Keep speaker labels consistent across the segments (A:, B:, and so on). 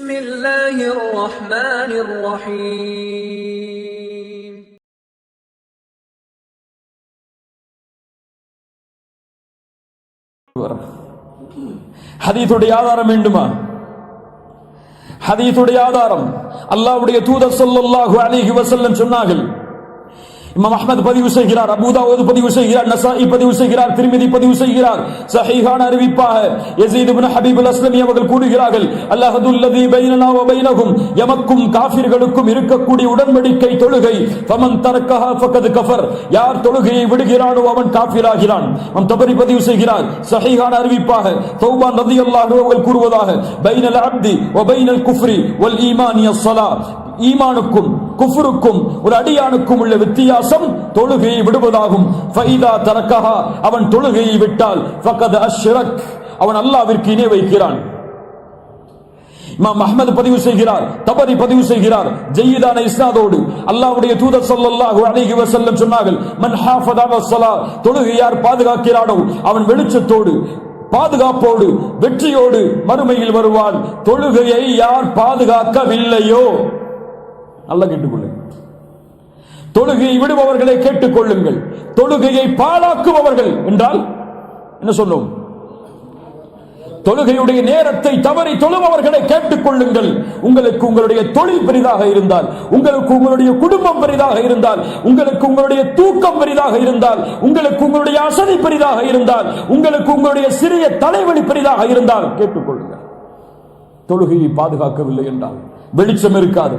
A: بسم الله الرحمن الرحيم
B: ஹதீஸுடைய ஆதாரம் வேண்டுமா? ஹதீஸுடைய ஆதாரம் அல்லாஹ்வுடைய தூதர் ஸல்லல்லாஹு அலைஹி வஸல்லம் சொன்னார்கள். இமாம் அஹ்மத் பதிவு செய்கிறார், அபூ தாவூத் பதிவு செய்கிறார், நசாஇ பதிவு செய்கிறார், திர்மிதி பதிவு செய்கிறார். ஸஹீஹான அறிவிப்பாக யஸீத் இப்னு ஹபீப் அல்-அஸ்லமி அவர்கள் கூறுகிறார்கள், அல்லாஹுல்லதி பைனனா வ பைனஹும், எமக்கும் காஃபிர்களுக்கும் இருக்கக்கூடிய உடன்படிக்கை தொழுகை. ஃபமன் தரக்கஹா ஃபகத் கஃபர், யார் தொழுகையை விடுகிறானோ அவன் காஃபிராகிறான். இமாம் தபரி பதிவு செய்கிறார், ஸஹீஹான அறிவிப்பாக தௌபான் রাদিয়াল্লাহு அன்ஹு அவர்கள் கூறுவதாக, பைனல் அப்தி வ பைனல் குஃப்ரி வல் ஈமானி ஸ்-ஸலாத், ஈமானுக்கும் குஃப்ருக்கும் ஒரு அடியானுக்கும் உள்ள வித்தியாசம் தொழுகையை விடுவதாகும். ஃபைதா தரக்கஹா, அவன் தொழுகையை விட்டால் ஃபகத் அஷ்ரக், அவன் அல்லாஹ்விற்கு இணை வைக்கிறான். இமாம் அஹ்மத் பதிவு செய்கிறார், தபரி பதிவு செய்கிறார் ஜய்யிதான இஸ்னாதோடு, அல்லாஹ்வுடைய தூதர் ஸல்லல்லாஹு அலைஹி வஸல்லம் சொன்னார்கள், மன் ஹாஃபத அலஸ்-ஸலாத், தொழுகையை யார் பாதுகாக்கிறானோ அவன் வெளிச்சத்தோடு பாதுகாப்போடு வெற்றியோடு மறுமையில் வருவான். தொழுகையை யார் பாதுகாக்கவில்லையோ, நல்லா கேட்டுக்கொள்ளுங்கள், தொழுகையை விடுபவர்களை கேட்டுக்கொள்ளுங்கள். தொழுகையை பாழாக்குபவர்கள் என்றால் என்ன சொன்னோம்? தொழுகையுடைய நேரத்தை தவறி தொழுபவர்களை கேட்டுக்கொள்ளுங்கள். உங்களுக்கு உங்களுடைய தொழில் பெரிதாக இருந்தால், உங்களுக்கு உங்களுடைய குடும்பம் பெரிதாக இருந்தால், உங்களுக்கு உங்களுடைய தூக்கம் பெரிதாக இருந்தால், உங்களுக்கு உங்களுடைய அசதி பெரிதாக இருந்தால், உங்களுக்கு உங்களுடைய சிறிய தலைவலி பெரிதாக இருந்தால் கேட்டுக்கொள்ளுங்கள். தொழுகையை பாதுகாக்கவில்லை என்றால் வெளிச்சம் இருக்காது,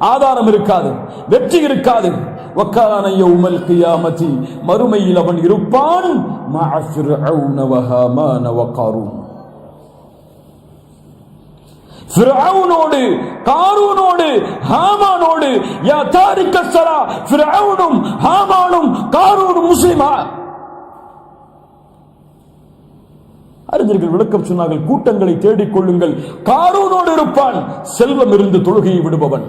B: ஆதாரம் இருக்காது, வெற்றி இருக்காது. வக்கான யௌமல் கியாமத்தி, மறுமையில் அவன் இருப்பான் மஅ ஃபிர்அவுன வ ஹாமான வ காரூன், ஃபிர்அவுனோடு காரூனோடு ஹாமானோடு. யா தாரிக ஸலா, ஃபிர்அவுனும் ஹாமானும் காரூனும் முஸ்லிமா? அறிஞர்கள் விளக்கம் சொன்னார்கள், கூட்டங்களை தேடிக் கொள்ளுங்கள். காரூனோடு இருப்பான் செல்வம் இருந்து தொழுகையை விடுபவன்,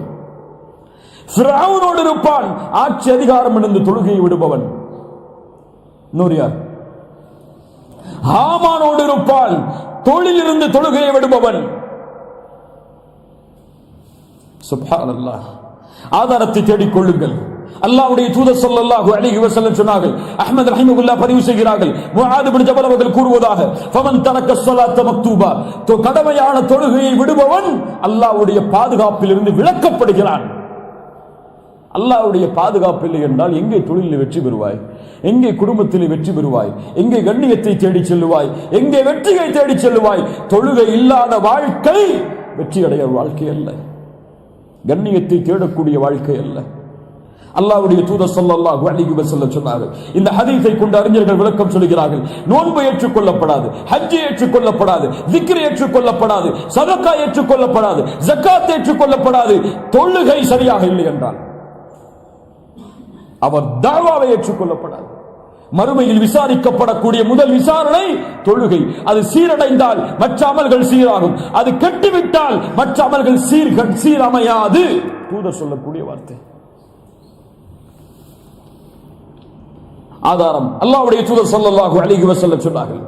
B: ஃபிர்அவுனோடு இருப்பான் ஆட்சி அதிகாரம் இருந்து தொழுகையை விடுபவன். இன்னொரு யார்? ஹாமானோடு இருப்பான் தொழில் இருந்து தொழுகையை விடுபவன். சுப்ஹானல்லாஹ். ஆதாரத்தை தேடிக் கொள்ளுங்கள். அல்லாஹ்வுடைய தூதர் ஸல்லல்லாஹு அலைஹி வஸல்லம் சொன்னார்கள், அஹ்மத் ரஹிமஹுல்லாஹ் பதிவு செய்கிறார்கள், முஆத் இப்னு ஜபல் அவர்கள் கூறுவதாக, ஃபமன் தரக்க ஸலாத்த மக்தூபா, கடமையான தொழுகையை விடுபவன் அல்லாஹ்வுடைய பாதுகாப்பில் இருந்து விலக்கப்படுகிறான். அல்லாஹ்வுடைய பாதுகாப்பு இல்லை என்றால் எங்கே தொழிலில் வெற்றி பெறுவாய்? எங்கே குடும்பத்தில் வெற்றி பெறுவாய்? எங்கே கண்ணியத்தை தேடி செல்லுவாய்? எங்கே வெற்றியை தேடி செல்லுவாய்? தொழுகை இல்லாத வாழ்க்கை வெற்றி அடைய வாழ்க்கை அல்ல, கண்ணியத்தை தேடக்கூடிய வாழ்க்கை அல்ல. அல்லாஹ்வுடைய தூதர் ஸல்லல்லாஹு அலைஹி வஸல்லம் சொன்னார்கள். இந்த ஹதீஸை கொண்டு அறிஞர்கள் விளக்கம் சொல்கிறார்கள், நோன்பு ஏற்றுக்கொள்ளப்படாது, ஹஜ் ஏற்றுக்கொள்ளப்படாது, zikr ஏற்றுக்கொள்ளப்படாது, சதகா ஏற்றுக்கொள்ளப்படாது, ஜகாத் ஏற்றுக்கொள்ளப்படாது, தொழுகை சரியாக இல்லை என்றால் அவர் தாவாவை ஏற்றுக்கொள்ளப்படாது. மறுமையில் விசாரிக்கப்படக்கூடிய முதல் விசாரணை தொழுகை. அது சீரடைந்தால் மற்ற அமல்கள் சீராகும், அது கெட்டுவிட்டால் மற்ற அமல்கள் சீரமையாது. தூதர் சொல்லக்கூடிய வார்த்தை. ஆதாரம் அல்லாஹ்வுடைய தூதர் ஸல்லல்லாஹு அலைஹி வஸல்லம் சொன்னார்கள்.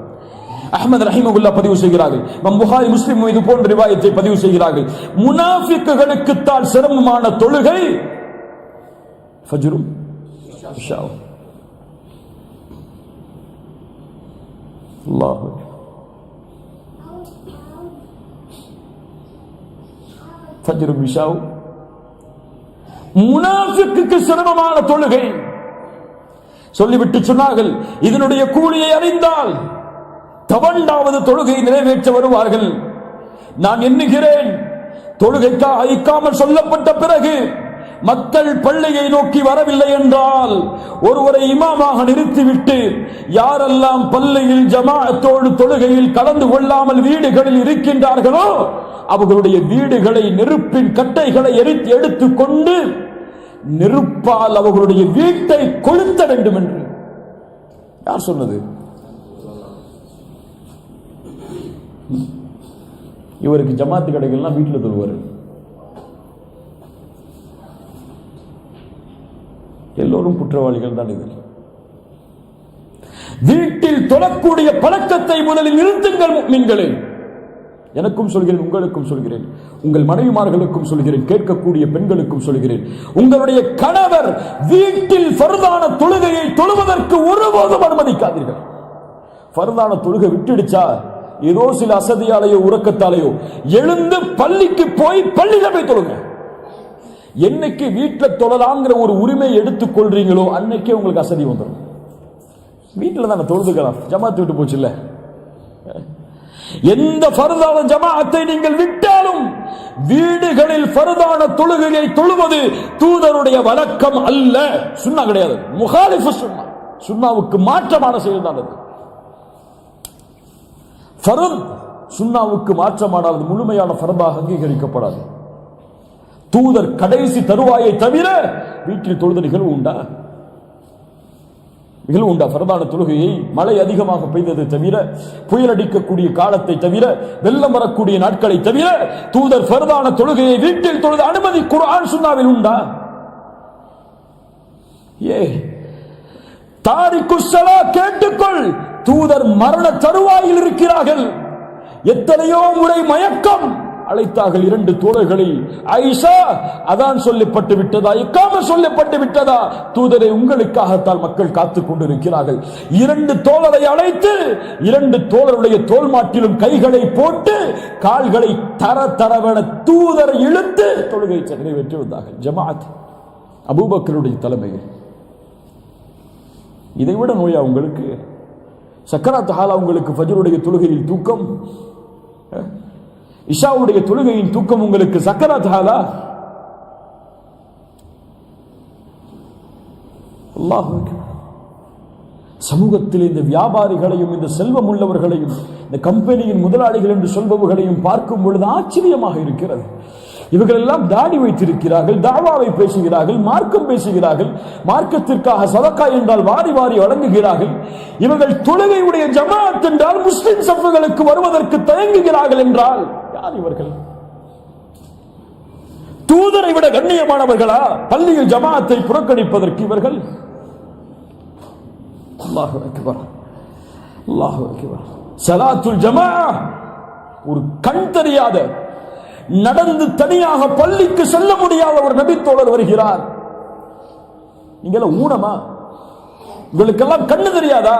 B: அஹ்மத் ரஹிமஹுல்லாஹ் பதிவு செய்கிறார்கள், புகாரி முஸ்லிம் இது போன்ற ரிவாயத்தை பதிவு செய்கிறார்கள். முனாஃபிக்குகளுக்கு தான் சிரமமான தொழுகை ஃபஜ்ரும் இஷாவும். அல்லாஹ் ஃபஜ்ரும் இஷாவும் முனாஃபிக்குக்கு சிரமமான தொழுகை சொல்லிவிட்டு சொன்னார்கள், இதனுடைய கூலியை அறிந்தால் தவண்டாவது தொழுகையை நிறைவேற்ற வருவார்கள். நான் எண்ணுகிறேன், தொழுகைக்காக இக்காமல் சொல்லப்பட்ட பிறகு மக்கள் பள்ளியை நோக்கி வரவில்லை என்றால் ஒருவரை இமாமாக நிறுத்திவிட்டு யாரெல்லாம் பள்ளியில் ஜமாஅத்தோடு தொழுகையில் கலந்து கொள்ளாமல் வீடுகளில் இருக்கின்றார்களோ அவர்களுடைய வீடுகளை நெருப்பின் கட்டைகளை எடுத்துக் கொண்டு நெருப்பால் அவர்களுடைய வீட்டை கொளுத்த வேண்டும் என்று யார் சொன்னது? இவருக்கு ஜமாத்து கடைகள்லாம் வீட்டில் தொழுவாரு. எல்லோரும் குற்றவாளிகள் தான். இது வீட்டில் தொழக்கூடிய பழக்கத்தை முதலில் நிறுத்துங்கள் முஃமின்களே. எனக்கும் சொல்கிறேன், உங்களுக்கும் சொல்கிறேன், உங்கள் மனைவிமார்களுக்கும் சொல்கிறேன், கேட்கக்கூடிய பெண்களுக்கும் சொல்கிறேன், உங்களுடைய கணவர் வீட்டில் ஃபர்தான தொழுகையை தொழுவதற்கு ஒருபோதும் அனுமதிக்காதீர்கள். ஃபர்தான தொழுகை விட்டுடுச்சா ஏதோ சில அசதியாலேயோ உறக்கத்தாலேயோ எழுந்து பள்ளிக்கு போய் பள்ளியில போய் தொழுங்க. என்னைக்கு வீட்டில் தொழலாங்கிற ஒரு உரிமை எடுத்துக் கொள்றீங்களோ அன்னைக்கே உங்களுக்கு அசதி வந்துடும். வீட்டில் தானே தொழுதுக்கலாம், ஜமாத்து விட்டு போச்சு இல்ல. எந்த ஃபர்தான ஜமாஅத்தை நீங்கள் விட்டாலும் வீடுகளில் ஃபர்தான தொழுகையை தொழுவது தூதருடைய வழக்கம் அல்ல, சுன்னா கிடையாது. முகாலிஃபு சுன்னா, சுன்னாவுக்கு மாற்றமான செயல் தான் அது. ஃபர்த் சுன்னாவுக்கு மாற்றமானால் அது முழுமையான ஃபர்தாக அங்கீகரிக்கப்படாது. தூதர் கடைசி தருவாயை தவிர வீட்டில் தொழுத நிகழ்வு உண்டா? ஃபர்தான தொழுகையை மழை அதிகமாக பெய்ததை தவிர, புயல் அடிக்கக்கூடிய காலத்தை தவிர, வெள்ளம் வரக்கூடிய நாட்களை தவிர தூதர் ஃபர்தான தொழுகையை வீட்டில் தொழுத அனுமதி குர்ஆன் சுன்னாவில் உண்டா? தாரிக்கு ஸலா கேட்டுக்கொள், தூதர் மரண தருவாயில் இருக்கிறார்கள். எத்தனையோ முறை மயக்கம் அழைத்தார்கள் இரண்டு தோழர்களை. ஆயிஷா, அதான் சொல்லப்பட்டு விட்டதா, இக்காம சொல்லப்பட்டு விட்டதா? தூதரை உங்களுக்காகத்தான் மக்கள் காத்துக் கொண்டிருக்கிறார்கள். இரண்டு தோழரை அழைத்து இரண்டு தோழருடைய தோல் மாட்டிலும் கைகளை போட்டு கால்களை தர தரவென தூதரை இழுத்து தொழுகை நிறைவேற்றி வந்தார்கள். ஜமாஅத் அபூபக்கருடைய தலைமையில். இதைவிட நோயா உங்களுக்கு? சக்கராத் ஹாலா உங்களுக்கு ஃபஜ்ருடைய தொழுகையில் தூக்கம், இஷாவுடைய தொழுகையின் தூக்கம் உங்களுக்கு சக்கராத் ஹாலா? அல்லாஹ் சமூகத்தில் இந்த வியாபாரிகளையும் இந்த செல்வம் உள்ளவர்களையும் இந்த கம்பெனியின் முதலாளிகள் என்று சொல்பவர்களையும் பார்க்கும் பொழுது ஆச்சரியமாக இருக்கிறது. இவர்கள் எல்லாம் தாடி வைத்திருக்கிறார்கள், தாவாவை பேசுகிறார்கள், மார்க்கம் பேசுகிறார்கள், மார்க்கத்திற்காக சதக்கா என்றால் வாரி வாரி வழங்குகிறார்கள். இவர்கள் தொழுகையுடைய ஜமாஅத் என்றால் முஸ்லிம் சஃப்களுக்கு வருவதற்கு தயங்குகிறார்கள் என்றால் யார் இவர்கள்? தூதரை விட கண்ணியமானவர்களா பள்ளியில் ஜமாஅத்தை புறக்கணிப்பதற்கு இவர்கள்? அல்லாஹு அக்பர், அல்லாஹு அக்பர். ஸலாத்துல் ஜமாஅ, ஒரு கண் தெரியாத, நடந்து தனியாக பள்ளிக்கு செல்ல முடியாத ஒரு நபித்தோழர் வருகிறார். நீங்க ஊனமா? உங்களுக்கெல்லாம் கண்ணு தெரியாதா?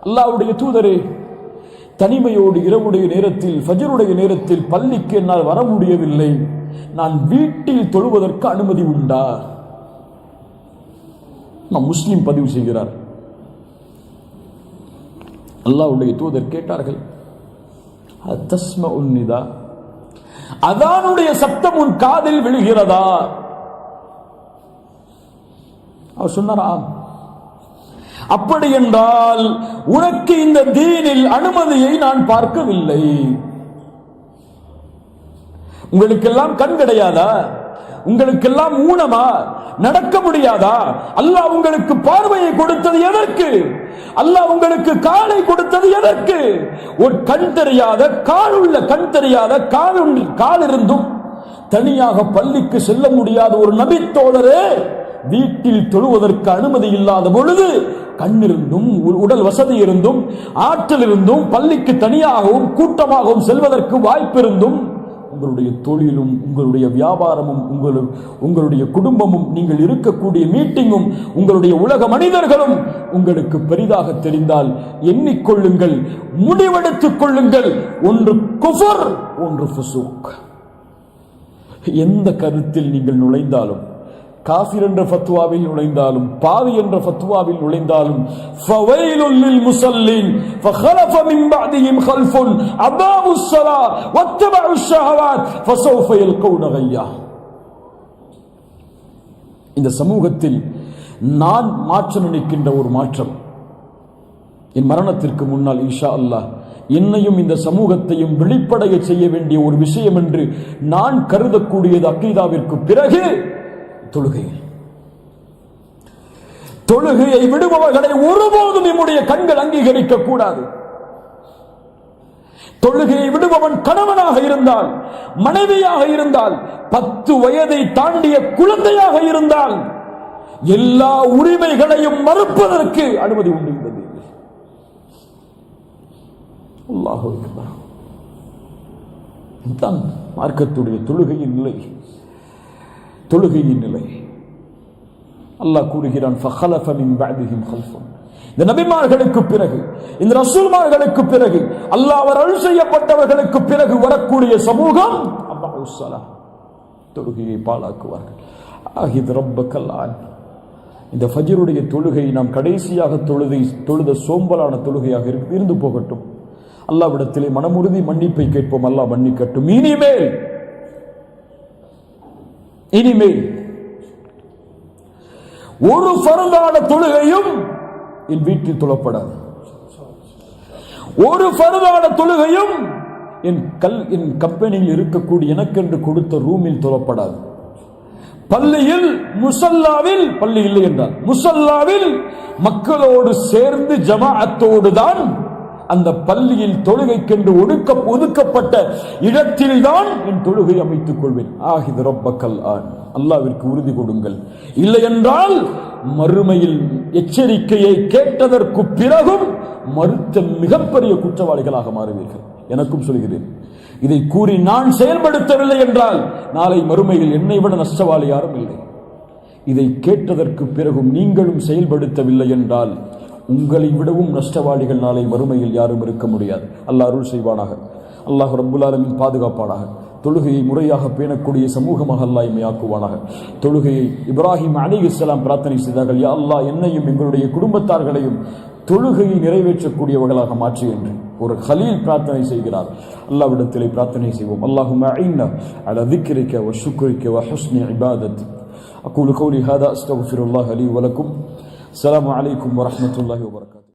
B: அல்லாஹ்வுடைய தூதரே, தனிமையோடு இரவுடைய நேரத்தில் ஃபஜ்ருடைய நேரத்தில் பள்ளிக்கு என்னால் வர முடியவில்லை, நான் வீட்டில் தொழுவதற்கு அனுமதி உண்டா? நான் முஸ்லிம் பதிவு செய்கிறார். அல்லாஹ்வுடைய தூதர் கேட்டார்கள், தஸ்மஉன் நிதா, அதானுடைய சப்தம் உன் காதில் விழுகிறதா? அவர் சொன்னாராம். அப்படி என்றால் உனக்கு இந்த தீனில் அனுமதியை நான் பார்க்கவில்லை. உங்களுக்கெல்லாம் கண் கிடையாதா? உங்களுக்கெல்லாம் ஊனமா? நடக்க முடியாதா? அல்லாஹ் உங்களுக்கு பார்வையை கொடுத்தது எதற்கு? அல்லாஹ் உங்களுக்கு காலை கொடுத்தது எதற்கு? ஒரு கண் தெரியாத, காலுள்ள, கண் தெரியாத, கால் இருந்தும் தனியாக பள்ளிக்கு செல்ல முடியாத ஒரு நபித்தோழரே வீட்டில் தொழுவதற்கு அனுமதி இல்லாத பொழுது, கண்ணிருந்தும் உடல் வசதி இருந்தும் ஆற்றல் இருந்தும் பள்ளிக்கு தனியாகவும் கூட்டமாகவும் செல்வதற்கு வாய்ப்பு இருந்தும், உங்களுடைய தொழிலும் உங்களுடைய வியாபாரமும் உங்களுடைய குடும்பமும் நீங்கள் இருக்கக்கூடிய மீட்டிங்கும் உங்களுடைய உலக மனிதர்களும் உங்களுக்கு பெரிதாக தெரிந்தால் எண்ணிக்கொள்ளுங்கள், முடிவெடுத்துக் கொள்ளுங்கள். ஒன்று குஃபர், ஒன்று ஃபுசூக். எந்த கருத்தில் நீங்கள் நுழைந்தாலும், காஃபிர் என்ற ஃபத்வாவில் நுழைந்தாலும், பாவி என்ற ஃபத்வாவில் நுழைந்தாலும், ஃபவைலுல் லில் முஸல்லீன் ஃபഖலஃப மின் பஅதிஹிம் கல்ஃபுன் அதாஉஸ் ஸலா வத்தபஉஷ் ஷஹவாத் ஃபஸௌஃப யல்கௌன கய்யா. இந்த சமூகத்தில் நான் மாற்ற நினைக்கின்ற ஒரு மாற்றம், என் மரணத்திற்கு முன்னால் இன்ஷா அல்லாஹ் என்னையும் இந்த சமூகத்தையும் வெளிப்படைய செய்ய வேண்டிய ஒரு விஷயம் என்று நான் கருதக்கூடியது அக்கீதாவிற்கு பிறகு தொழுகையை விடுபவர்களை ஒருபோதும் நம்முடைய கண்கள் அங்கீகரிக்க கூடாது. தொழுகையை விடுபவன் கணவனாக இருந்தால், மனைவியாக இருந்தால், 10 வயதை தாண்டிய குழந்தையாக இருந்தால், எல்லா உரிமைகளையும் மறுப்பதற்கு அனுமதி உண்டு. அல்லாஹு அக்பர், இதுதான் மார்க்கத்துடைய தொழுகையின் நிலை. தொழுகையின் நிலை. அல்லாஹ் கூறுகிறான், ஃபஹலஃப மின் பஅதிஹிம் கல்ஃபுன். இந்த நபிமார்களுக்கு பிறகு, இந்த ரசூல்மார்களுக்கு பிறகு, அல்லாஹ்வால் அருள் செய்யப்பட்டவர்களுக்கு பிறகு வரக்கூடிய சமூகம் அல்லாஹ் தொழுகையை பாழாக்குவார்கள். ஆஹித் ரப்பக்கல் ஆன். இந்த ஃபஜ்ருடைய தொழுகை நாம் கடைசியாக தொழுத சோம்பலான தொழுகையாக இருந்து போகட்டும். அல்லாஹ்விடத்திலே மனமுருதி மன்னிப்பை கேட்போம். அல்லாஹ் மன்னிக்கட்டும். இனிமேல் ஒரு ஃபர்தான தொழுகையும் என் வீட்டில் தொழப்படாது. ஒரு ஃபர்தான தொழுகையும் என் கம்பெனியில் இருக்கக்கூடிய எனக்கென்று கொடுத்த ரூமில் தொழப்படாது. பள்ளியில் முசல்லாவில், பள்ளி இல்லை என்றால் முசல்லாவில் மக்களோடு சேர்ந்து ஜமாஅத்தோடு தான் அந்த பள்ளியில் தொழுகைக்கென்று ஒதுக்கப்பட்ட இடத்தில்தான் என் தொழுகை அமைத்துக் கொள்வேன். ஆஹித் ரப்பக்கல் ஆன். அல்லாஹ்விற்கு உறுதி கொடுங்கள். இல்லை என்றால் மறுமையில் எச்சரிக்கையை கேட்டதற்கு பிறகும் மறுத்த மிகப்பெரிய குற்றவாளிகளாக மாறுவீர்கள். எனக்கும் சொல்கிறேன், இதை கூறி நான் செயல்படுத்தவில்லை என்றால் நாளை மறுமையில் என்னை விட நஷ்டவாளி யாரும் இல்லை. இதை கேட்டதற்கு பிறகும் நீங்களும் செயல்படுத்தவில்லை என்றால் உங்களை விடவும் நஷ்டவாளிகள் நாளை மறுமையில் யாரும் இருக்க முடியாது. அல்லாஹ் அருள் செய்வானாக. அல்லாஹ் ரப்புல் ஆலமீன் பாதுகாப்பானாக. தொழுகையை முறையாக பேணக்கூடிய சமூகமாக அல்லாஹ் இம்மையாக்குவானாக. தொழுகையை இப்ராஹிம் அலைஹிஸ்ஸலாம் பிரார்த்தனை செய்தார்கள், யா அல்லாஹ் என்னையும் எங்களுடைய குடும்பத்தார்களையும் தொழுகையை நிறைவேற்றக்கூடியவர்களாக மாற்றி என்று ஒரு கலீல் பிரார்த்தனை செய்கிறார். அல்லாஹ்விடத்திலே பிரார்த்தனை செய்வோம். அல்லாஹும்ம அஇன்னா அலா ذிக்ரிக வ ஷுக்ரிக வ ஹுஸ்னி இபாதத்தி. அகூலு கௌலி ஹாதா அஸ்தக்ஃபிருல்லாஹ லீ வ லக்கும். அஸ்ஸலாமு அலைக்கும் வ ரஹ்மத்துல்லாஹி வ பரகாத்துஹு.